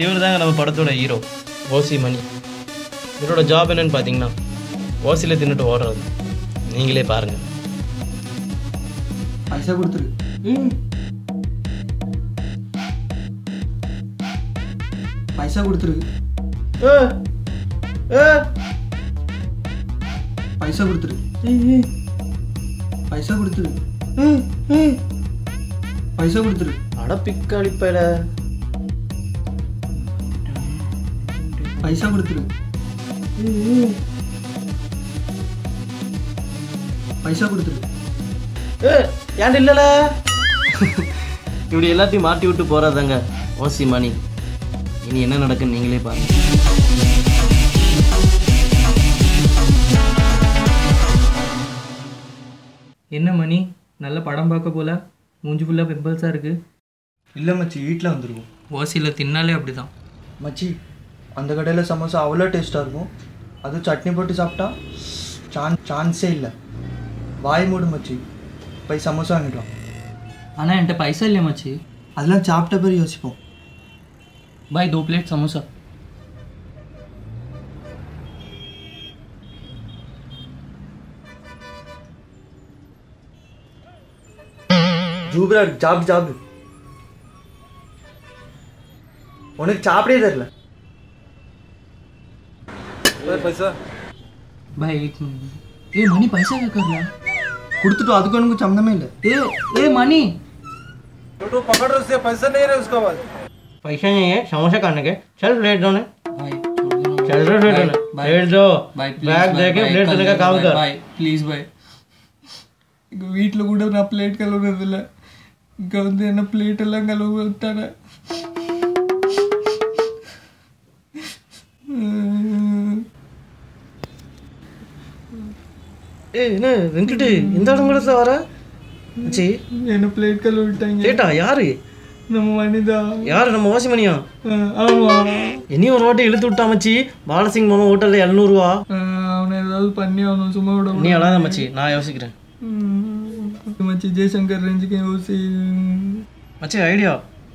இவர் தாங்க நம்ம படத்தோட ஹீரோ ஓசி மணி. இவரோட ஜாப் என்னன்னு பார்த்தீங்கன்னா ஓசியில் தின்னுட்டு ஓடுறது. நீங்களே பாருங்கள். பைசா கொடுத்துரு. பைசா கொடுத்துரு. பைசா கொடுத்துரு. பைசா கொடுத்துரு. பைசா கொடுத்துரு. அடப்பிக்கழிப்பல பைசா கொடுத்துரு. பைசா கொடுத்துரு. ஏன்ட்டு இல்லைல்ல இப்படி எல்லாத்தையும் மாட்டி விட்டு போகிறாதாங்க ஓசி மணி. இனி என்ன நடக்குன்னு நீங்களே பாருங்க. என்ன மணி, நல்ல படம் பார்க்க போல, மூஞ்சி ஃபுல்லாக பிம்பிள்ஸாக இருக்குது. இல்லை மச்சி, வீட்டில் வந்துருக்கும். ஓசியில் தின்னாலே அப்படி தான் மச்சி. அந்த கடையில் சமோசா அவ்வளோ டேஸ்ட்டாக இருக்கும். அதுவும் சட்னி போட்டு சாப்பிட்டா சான்ஸே இல்லை. வாய் மூடு மச்சி, போய் சமோசா வாங்கிட்டோம். ஆனால் என்கிட்ட பைசா இல்லையா மச்சி? அதெல்லாம் சாப்பிட்ட பேர் யோசிப்போம். பாய் 2 प्लेट समोसा. ஜூப்ரா ஜாப் உனக்கு சாப்பிடே தெரியல. पैसा भाई 1 मिनट. ये मनी पैसा क्या कर रहा है? கொடுத்துட்டு அதுக்கு எனக்கு சம்மந்தமே இல்லை. ए मनी तो पकड़ रहे उससे पैसा नहीं रहे उसका बाद पैसा नहीं है समोसा खाने के. चल प्लेट दो. भाई चल प्लेट दो. बैग दे के प्लेट देने का काम कर. भाई प्लीज भाई. இங்கே வீட்டில் கூட நான் பிளேட் கழுவுறதில்லை. இங்கே வந்து என்ன பிளேட் எல்லாம் கழுவு விட்டானே. என்ன வெங்கட்டு இந்த இடம் கூட வர சி என்ன பிளேட் கழுவு விட்டாங்க. கேட்டா யாரு? நம்ம மணிதா. யாரு? நம்ம ஓசி மணியா? ஆமா. இனியும் ஒரு வாட்டி இழுத்து விட்டா மச்சி. பாலசிங் மாமா ஹோட்டலில் 700 ரூபா. அவனை ஏதாவது பண்ணி அவனை சும்மா விட. நீ அழாத மச்சி, நான் யோசிக்கிறேன் மச்சி. ஜெய்சங்கர் ரேஞ்சுக்கு யோசி மச்சி. ஐடியா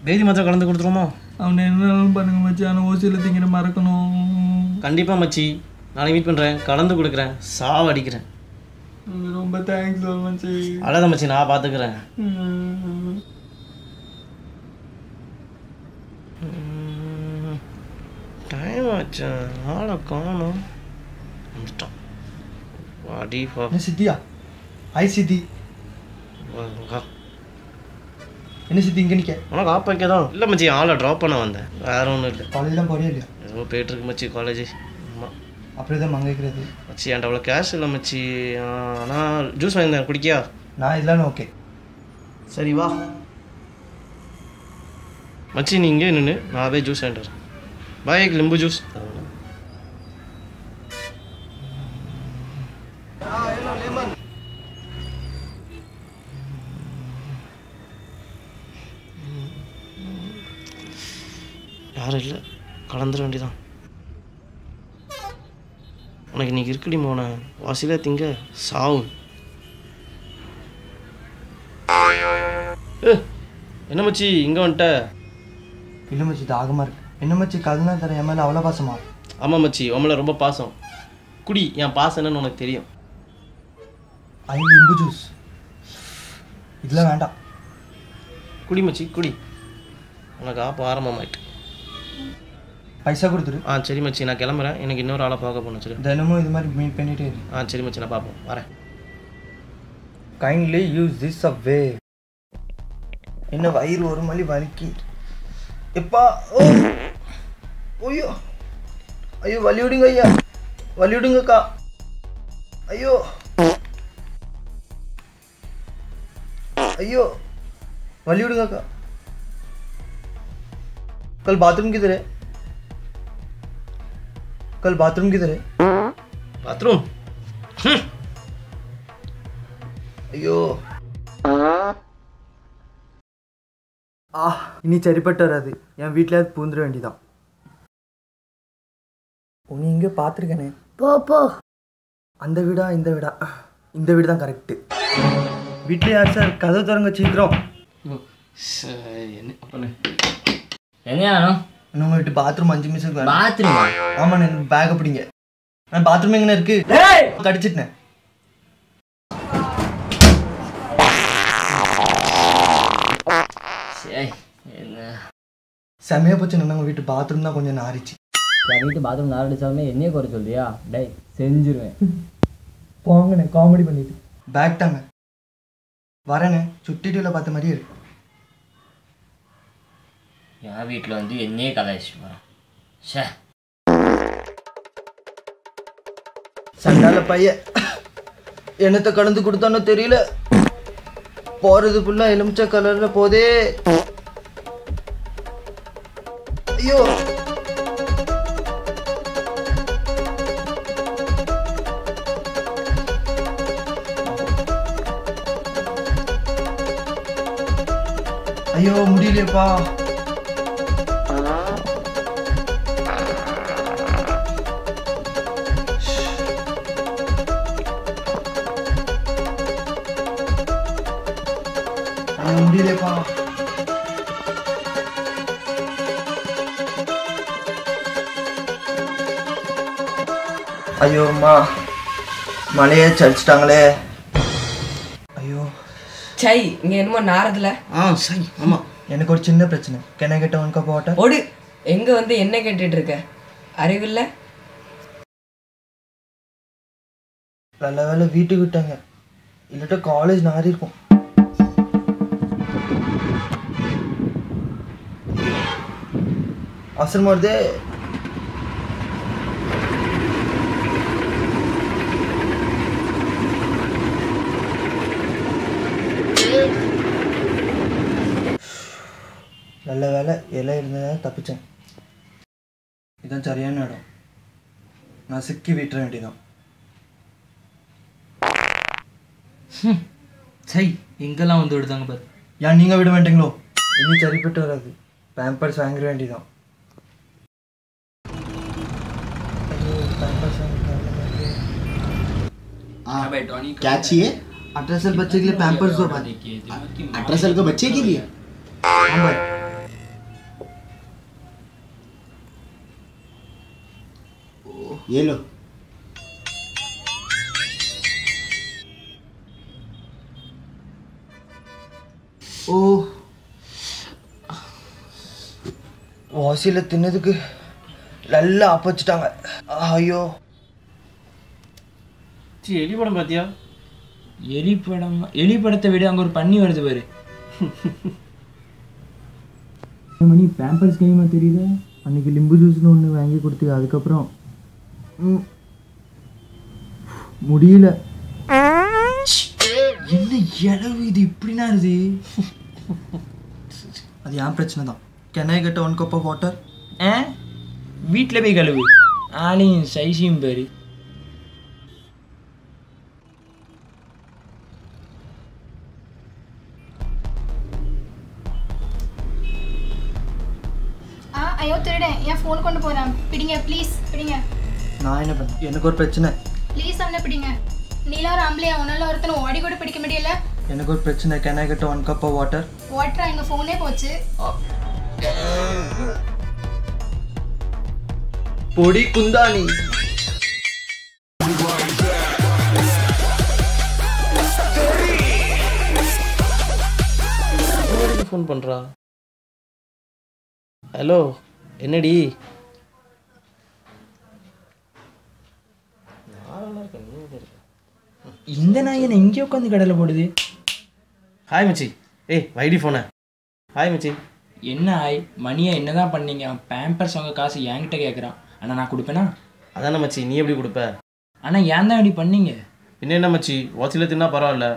பேதி மாத்திரம் கலந்து கொடுத்துருமா? அவனை என்னன்னு பண்ணுங்க மச்சி. ஆனால் ஓசியில் திங்கிற மறக்கணும். கண்டிப்பாக மச்சி, நாளைக்கு மீட் பண்ணுறேன், கலந்து கொடுக்குறேன், சாவடிக்கிறேன். ரொம்ப தேங்க்ஸ் மச்சி. அழாத மச்சி, நான் பார்த்துக்கிறேன். டைம் ஆச்சு, ஆளை காணும். வந்துட்டான். வாடிப்பா. என்ன சித்தியா? ஹாய் சித்தி. என்ன சித்தி இங்கே நிற்க? உனக்கு ஆப் வைக்க தான். இல்லை மச்சி, ஆளை ட்ராப் பண்ண வந்தேன், வேற ஒன்றும் இல்லை. காலேஜ்லாம் போறியா இல்லையா? ஏதோ போயிட்டுருக்கு மச்சி காலேஜ். ஆமாம் அப்படியே தான் மங்கைக்கிறது மச்சி. என்கிட்ட அவ்வளோ கேஷ் இல்லை மச்சி. ஆனால் ஜூஸ் வாங்கியிருந்தேன், குடிக்கியா? நான் இதெல்லாம் ஓகே. சரி வா மச்சி, நீ இங்கே நின்று, நான் போய் ஜூஸ் வாங்கிட்டு வரேன். பாய், एक नींबू जूस. யாரும் இல்லை, கலந்துட வேண்டியதான். உனக்கு இன்னைக்கு இருக்குடி மோன வாசில திங்க சாவு. என்ன மச்சி இங்கே வந்துட்ட? இல்லை மச்சி, தாகமாக இருக்கு. என்ன மச்சி, கல்னா தர என் மேலே அவ்வளோ பாசமா? ஆமாம் மச்சி, உங்களை ரொம்ப பாசம். குடி, என் பாசம் என்னன்னு உனக்கு தெரியும். ஐ லிம்பு ஜூஸ். இதெல்லாம் வேண்டாம். குடி மச்சி குடி. உனக்கு ஆப்போ ஆரம்பமாயிட்டு. பைசா கொடுத்துரு. சரி மச்சி, நான் கிளம்புறேன். எனக்கு இன்னொரு ஆளை பார்க்க போகணும். சரி, தினமும் இது மாதிரி மீட் பண்ணிகிட்டே இரு. சரி மச்சி, நான் பார்ப்போம், வரேன். கைண்ட்லி யூஸ் திஸ் அ வே. என்ன வயிறு ஒரு மணி வலிக்கி எப்பா. ஓ ஐயோ ஐயோ, வலி விடுங்க ஐயா, வலி விடுங்கக்கா. ஐயோ ஐயோ, वली उड़ेगा का। कल बाथरूम किधर है? कल बाथरूम किधर है? बाथरूम अयो इनी சரிப்பட்டு வராது. என் வீட்ல பூந்துற வேண்டியதான். உன்னை இங்க பாத்துர்க்கனே. போ போ. அந்த வீடா இந்த வீடா? இந்த வீடு தான் கரெக்ட். வீட்ல யார் சார்? கதவு திறங்க சீக்கிரம். எங்கயானோ இன்னும் வீட்டு பாத்ரூம் 5 நிமிஷம் இருக்கு. பாத்ரூம் ஆமாண்ணே எனக்கு பேக்கை பிடிங்க. நான் பாத்ரூம் எங்கண்ணே இருக்கு? கடிச்சிட்டேன். செமையா போச்சு. நம்ம வீட்டு பாத்ரூம் தான் கொஞ்சம் நாரிச்சு. வீட்டு பாத்ரூம் நார் அடிச்சாலுமே என்னையே குறை சொல்றியா? டேய் செஞ்சிருவேன். போங்கண்ணே காமெடி பண்ணிட்டு. பேக் தாங்க வரேண்ணே. சுட்டி டிவியில் பார்த்த மாதிரியே இருக்கு. என் வீட்டில் வந்து என்னையே கலாய்ச்சி போகிறேன். ஷே சண்டால பையன் என்னத்தை கலந்து கொடுத்தானோ தெரியல. போறது ஃபுல்லாக எலுமிச்சை கலரில் போதே. ஐயோ ஐயோ முடியலையப்பா. முடியலையப்பா. ஐயோ அம்மா மலையே சடிச்சிட்டாங்களே. ஐயோ சை இங்க என்னமோ நாரதுல. சரி ஆமாம் எனக்கு ஒரு சின்ன பிரச்சனை. கென கேட்ட ஒன் கப் வாட்டர். ஓடு. எங்க வந்து என்ன கேட்டுட்டு இருக்க? அறிவில்ல. நல்ல வேலை வீட்டுக்கு விட்டாங்க, இல்லாட்ட காலேஜ் நாரி இருக்கும். அவசரமா வருதே. நல்ல வேலை இலை இருந்ததாக தப்பிச்சேன். இதான் சரியான இடம். நான் சிக்கி விட்டுற வேண்டியதான். சரி எங்கெல்லாம் வந்து விடுதாங்க பாரு. ஏன் நீங்கள் விட வேண்டீங்களோ? இன்னும் சரிப்பட்டு வராது. பேம்பர்ஸ் வாங்கிட வேண்டியதான். क्या चाहिए? 18 साल बच्चे के लिए पैम्पर्स दो भाई. 18 साल के बच्चे के लिए? हाँ भाई. ये लो. ஓ வாசியில் தின்னதுக்கு நல்லா அப்பச்சிட்டாங்க. ஐயோ எலி படம் பார்த்தியா? எலி படத்தை விட அங்கே ஒரு பண்ணி வருது பாரு. மணி பேம்பர்ஸ் கைமா தெரியுது. அன்னைக்கு லிம்பு ஜூஸ்னு ஒன்று வாங்கி கொடுத்து அதுக்கப்புறம் முடியல. என்ன இளவு இது இப்படின்னா இது? அது ஏன் பிரச்சனை தான். Can I get 1 cup of water? வீட்டில் போய் கழுவு. ஆளையும் சைஸையும் பாரு. ஐயோ திருடேன் என் ஃபோன் கொண்டு போகிறேன். பிடிங்க ப்ளீஸ் பிடிங்க. நான் என்ன பண்ணேன்? எனக்கு ஒரு பிரச்சனை. ப்ளீஸ் அவனை பிடிங்க. நீலாம் ஒரு ஆம்பளையா? உன்னால ஒருத்தனை ஓடி கூட பிடிக்க முடியல. எனக்கு ஒரு பிரச்சனை. Can I get 1 cup of water? வாட்டரா? எங்கள் ஃபோனே போச்சு. பொடி குந்தாணி. ஃபோன் பண்ணுறா. ஹலோ என்னடி? இந்த நாய் என்ன இங்கே உட்காந்து கடலை போடுது. ஹாய் மச்சி. ஏய் வைடி ஃபோனை. ஹாய் மச்சி. என்ன ஆய் மணியா என்னதான் பண்ணீங்க? பேம்பர்ஸ் அவங்க காசு என்கிட்ட கேட்குறான். ஆனால் நான் கொடுப்பேனா? அதானே மச்சி, நீ எப்படி கொடுப்ப? ஆனால் ஏன் தான் இப்படி பண்ணீங்க? இன்னும் என்ன மச்சி, வாட்சில் தின்னா பரவாயில்ல,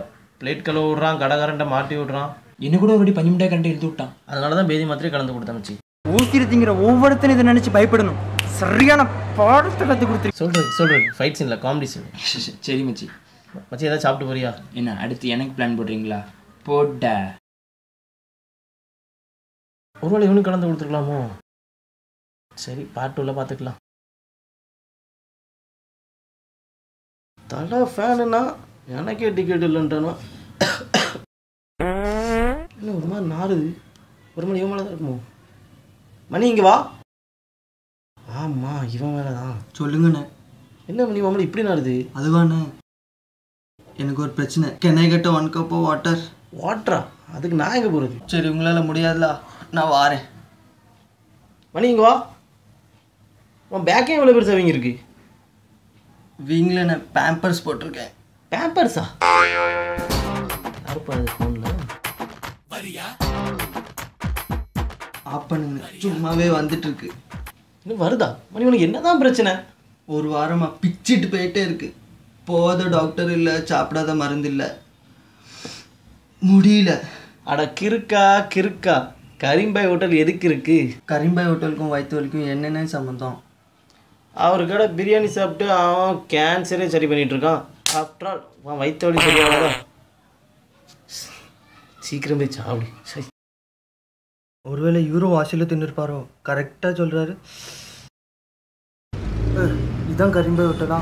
பிளேட் கழுவ விட்றான், கடைக்காரன்ட்ட மாட்டி விட்றான். இன்னும் கூட ஒரு 10 மினிட்டாக கரண்ட் இழுத்து விட்டான். அதனால தான் பேதி மாத்திரை கலந்து கொடுத்தேன் மச்சி. ஊசியில் திங்கிற ஒவ்வொருத்தனும் இதை நினச்சி பயப்படணும். சரியான பாடத்தை கற்றுக் கொடுத்துரு. சொல்கிறேன் ஃபைட் சீனில் காமெடி சீன். சரி மச்சி. மச்சி ஏதாவது சாப்பிட்டு போறியா? என்ன அடுத்து எனக்கு பிளான் போடுறீங்களா? போட்ட ஒருவேளை இவனுக்கு கலந்து கொடுத்துருக்கலாமோ? சரி பார்ட் 2ல பார்த்துக்கலாம். தலை ஃபேனுன்னா எனக்கே டிக்கெட் இல்லைன்ட்டானா என்ன ஒரு மாதிரி நாறுது. ஒரு மணி இவன் மேலே தான் இருக்குமோ? மணி இங்கே வா. ஆமாம் இவன் வேலை தான். சொல்லுங்கண்ணே. என்ன பண்ணி மாமலை இப்படி நாடுது? அதுவாண்ணே, எனக்கு ஒரு பிரச்சனை. கென்னை கட்ட 1 cup வாட்டர். வாட்டரா? அதுக்கு நான் எங்கே போகிறது? சரி, உங்களால் முடியாதுல, நான் வாரேன். மணி இங்கே வா. உன் பேக்கே எவ்வளோ பெருசாக வீங்க இருக்கு? வீங்கில் நான் பேம்பர்ஸ் போட்டிருக்கேன். பேம்பர்ஸா? யாருப்பா அது ஃபோனில்? ஆப் பண்ணுங்க, சும்மாவே வந்துட்டு இருக்கு. இன்னும் வருதா? மணி உனக்கு என்னதான் பிரச்சனை? ஒரு வாரமாக பிச்சுட்டு போயிட்டே இருக்கு. போகாத டாக்டர் இல்லை, சாப்பிடாத மருந்து இல்லை, முடியல. அட கிறுக்கா கரீம்பாய் ஹோட்டல் எதுக்கு இருக்கு? கரீம்பாய் ஹோட்டலுக்கும் வயிற்று வலிக்கும் என்னென்ன சம்மந்தம்? அவர் கடை பிரியாணி சாப்பிட்டு அவன் கேன்சரே சரி பண்ணிட்டு இருக்கான். ஆஃப்டர் ஆல் அவன் வயிற்று வலி சரியானதா? சீக்கிரம் போய் சாப்பிடு. சரி, ஒருவேளை இவரும் வாசியில் தின்னுருப்பாரோ? கரெக்டாக சொல்கிறாரு. இதுதான் கரீம்பாய் ஹோட்டலா?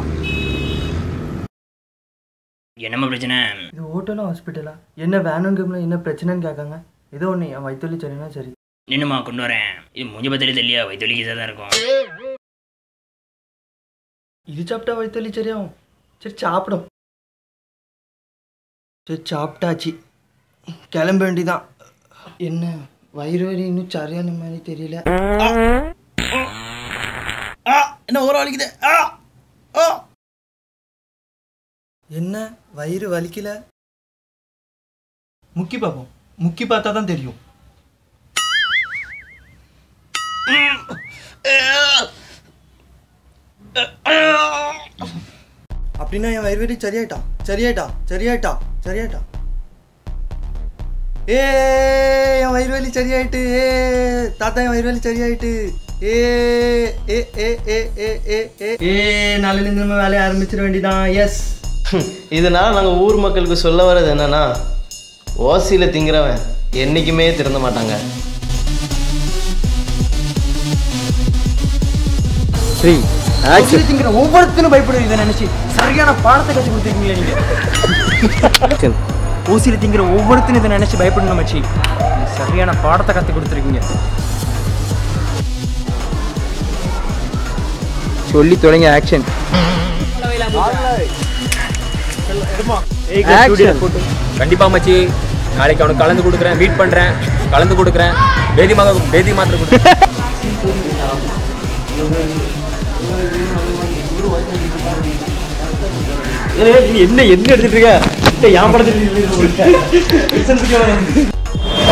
என்னம்மா பிரச்சனை? இது ஹோட்டலா ஹாஸ்பிட்டலா? என்ன வேணும் கேமில் என்ன பிரச்சனைன்னு கேட்காங்க. ஏதோ ஒன்று, என் வயிற்று வலி சரினா சரி. நின்னுமா கொண்டு வரேன். இது மூஞ்சி பத்திரி தெரியலையா? வயிற்று வலிக்கு தான் இருக்கும். இது சாப்பிட்டா வயிற்று வலி சரியாகும். சரி சாப்பிடும். சரி சாப்பிட்டாச்சு, கிளம்ப வேண்டிதான். என்ன வயிறு வலி இன்னும் சரியான மாதிரி தெரியல. என்ன ஒரு வலிக்குது? என்ன வயிறு வலிக்கல? முக்கி பார்ப்போம். முக்கி பார்த்தா தான் தெரியும். அப்படின்னா என் வயிறு வலி சரியாயிட்டா. ஏ என் வயிறு வலி சரியாயிட்டு. தாத்தா என் வயிறு வலி சரியாயிட்டு. நாளையிலேருந்து நம்ம வேலையை ஆரம்பிச்சிட வேண்டியதான். எஸ். இதனால் நாங்கள் ஊர் மக்களுக்கு சொல்ல வர்றது என்னன்னா, ஓசியில் திங்கிறவன் என்றைக்குமே திருந்த மாட்டாங்க. திங்கிற ஒவ்வொருத்தரும் பயப்படுது. இதை நினைச்சு சரியான பாடத்தை கற்றுக் கொடுத்துருக்கீங்களா நீங்க? ஊசியில் திங்கிற ஒவ்வொருத்தரும் இதை நினைச்சு பயப்படணும் மச்சி. சரியான பாடத்தை கற்றுக் கொடுத்துருக்கீங்க. சொல்லி தொடங்க. ஆக்ஷன். கண்டிப்பா மச்சி, நாளைக்கு அவனுக்கு கலந்து கொடுக்குறேன், மீட் பண்றேன், கலந்து கொடுக்குறேன், பேதி மாத்திரை கொடுக்குறேன். என்ன எடுத்துட்டு இருக்க? என் படத்துல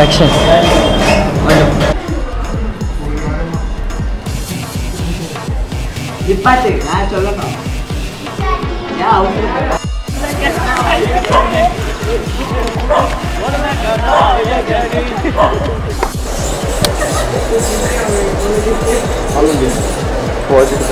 ஆக்ஷன். நிப்பாட்டு, நான் சொல்லணும். போச்சுட்டு